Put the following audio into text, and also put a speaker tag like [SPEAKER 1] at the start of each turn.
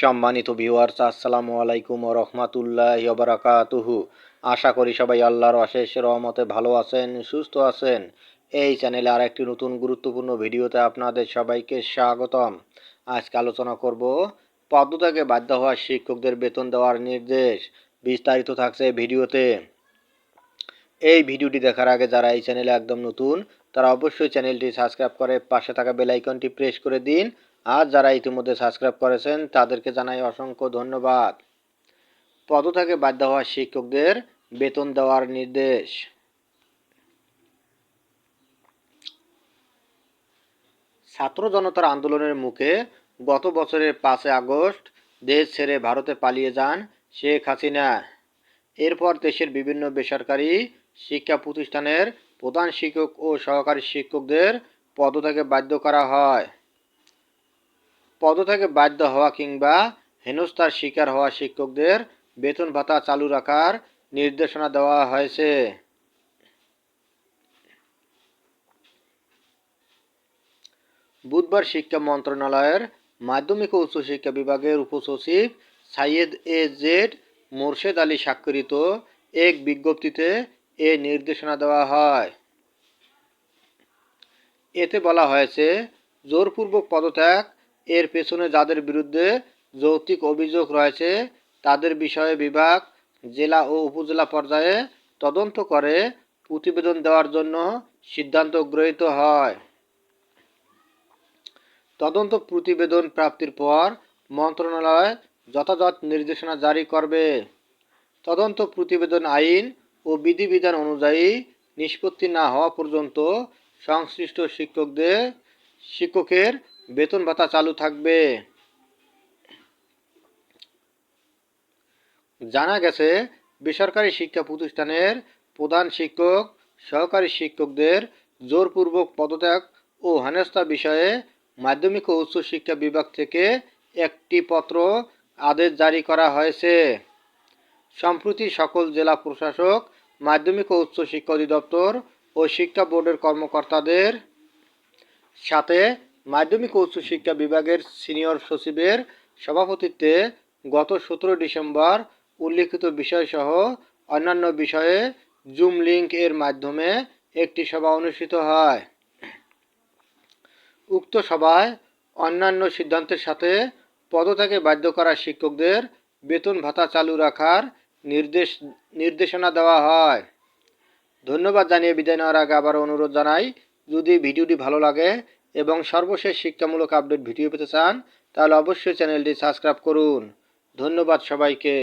[SPEAKER 1] সম্মানিত ভিউয়ার্স, আসসালামু আলাইকুম ওয়া রাহমাতুল্লাহি ওয়া বারাকাতুহু। আশা করি সবাই আল্লাহর অশেষ রহমতে ভালো আছেন, সুস্থ আছেন। এই চ্যানেলে আরেকটি নতুন গুরুত্বপূর্ণ ভিডিওতে আপনাদের সবাইকে স্বাগতম। আজকে আলোচনা করব পদত্যাগে বাধ্য হওয়া শিক্ষকদের বেতন দেওয়ার নির্দেশ। বিস্তারিত থাকছে ভিডিওতে। এই ভিডিওটি দেখার আগে যারা এই চ্যানেলে একদম নতুন তারা অবশ্যই চ্যানেলটি সাবস্ক্রাইব করে পাশে থাকা বেল আইকনটি প্রেস করে দিন। আর যারা ইতিমধ্যে সাবস্ক্রাইব করেছেন তাদেরকে জানাই অসংখ্য ধন্যবাদ। পদত্যাগে বাধ্য হওয়া শিক্ষকদের বেতন দেওয়ার নির্দেশ। ছাত্র জনতার আন্দোলনের মুখে গত বছরের 5 আগস্ট দেশ ছেড়ে ভারতে পালিয়ে যান শেখ হাসিনা। এরপর দেশের বিভিন্ন বেসরকারি শিক্ষা প্রতিষ্ঠানের প্রধান শিক্ষক ও সহকারী শিক্ষকদের পদত্যাগে বাধ্য করা হয়। পদত্যাগে বাধ্য হওয়া কিংবা হেনস্থার শিকার হওয়া শিক্ষকদের বেতন ভাতা চালু রাখার নির্দেশনা দেওয়া হয়েছে। বুধবার শিক্ষা মন্ত্রণালয়ের মাধ্যমিক ও উচ্চশিক্ষা বিভাগের উপসচিব সাইয়েদ এ জেড মোরশেদ আলী স্বাক্ষরিত এক বিজ্ঞপ্তিতে এ নির্দেশনা দেওয়া হয়। এতে বলা হয়েছে, জোরপূর্বক পদত্যাগ এর পেছনে যাদের বিরুদ্ধে যৌক্তিক অভিযোগ রয়েছে তাদের বিষয়ে বিভাগ, জেলা ও উপজেলা পর্যায়ে তদন্ত করে প্রতিবেদন দেওয়ার জন্য সিদ্ধান্ত গৃহীত হয়। তদন্ত প্রতিবেদন প্রাপ্তির পর মন্ত্রণালয় যথাযথ নির্দেশনা জারি করবে। তদন্ত প্রতিবেদন আইন ও বিধিবিধান অনুযায়ী নিষ্পত্তি না হওয়া পর্যন্ত সংশ্লিষ্ট শিক্ষকের বেতন ভাতা চালু থাকবে। জানা গেছে, বেসরকারি শিক্ষা প্রতিষ্ঠানের প্রধান শিক্ষক, সহকারী শিক্ষকদের জোরপূর্বক পদত্যাগ ও হেনস্থা বিষয়ে মাধ্যমিক ও উচ্চশিক্ষা বিভাগ থেকে একটি পত্র আদেশ জারি করা হয়েছে। সম্প্রতি সকল জেলা প্রশাসক, মাধ্যমিক ও উচ্চশিক্ষা অধিদপ্তর ও শিক্ষা বোর্ডের কর্মকর্তাদের সাথে মাধ্যমিক ও উচ্চশিক্ষা বিভাগের সিনিয়র সচিবের সভাপতিত্বে গত 17 ডিসেম্বর উল্লিখিত বিষয়সহ অন্যান্য বিষয়ে জুম লিংক এর মাধ্যমে একটি সভা অনুষ্ঠিত হয়। উক্ত সভায় অন্যান্য সিদ্ধান্তের সাথে পদত্যাগে বাধ্য করা শিক্ষকদের বেতন ভাতা চালু রাখার নির্দেশনা দেওয়া হয়। ধন্যবাদ জানিয়ে বিদায় নেওয়ার আগে আবার অনুরোধ জানাই, যদি ভিডিওটি ভালো লাগে এবং সর্বশেষ শিক্ষামূলক আপডেট ভিডিও পেতে চান তাহলে অবশ্যই চ্যানেলটি সাবস্ক্রাইব করুন। ধন্যবাদ সবাইকে।